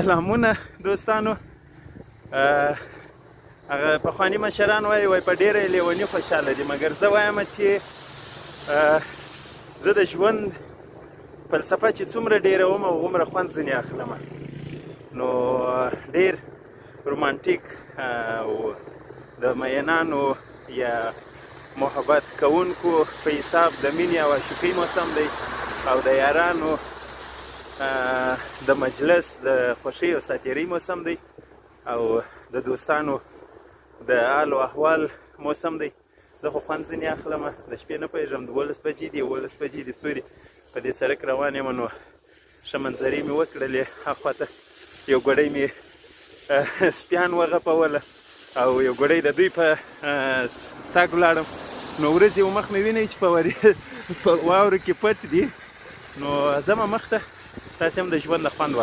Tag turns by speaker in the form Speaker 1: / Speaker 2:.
Speaker 1: سلامونه دوستانو. هغه پخواني مشران وایي په ډېره لیوني خوشحاله دي، مګر زه وایم چې زه د ژوند فلسفه چې څومره ډېره وم هغومره خوند ځینې اخلم. نو ډېر رومانټیک او د مینانو یا محبت کوونکو په حساب د مینې او عاشقۍ موسم دی، او د یارانو د مجلس د خوښۍ او ساتیرۍ موسم دی، او د دوستانو د حال او احوال موسم دی. زه خو خوند ځینې اخلم، د شپې نه پوهېږم 12 بجې دي 11 بجې دي څو دي، په دې سړک روان یم. نو ښه منظرې مې وکړلې، هاخواته یو ګوډۍ مې سپیان وغپوله او یو ګوډۍ د دوی په تګ ولاړم. نو ورځې و مخ مې وینئ چې په واورو کې پټ دي. نو ځمه مخ ته، تاسې هم د ژوند د خوند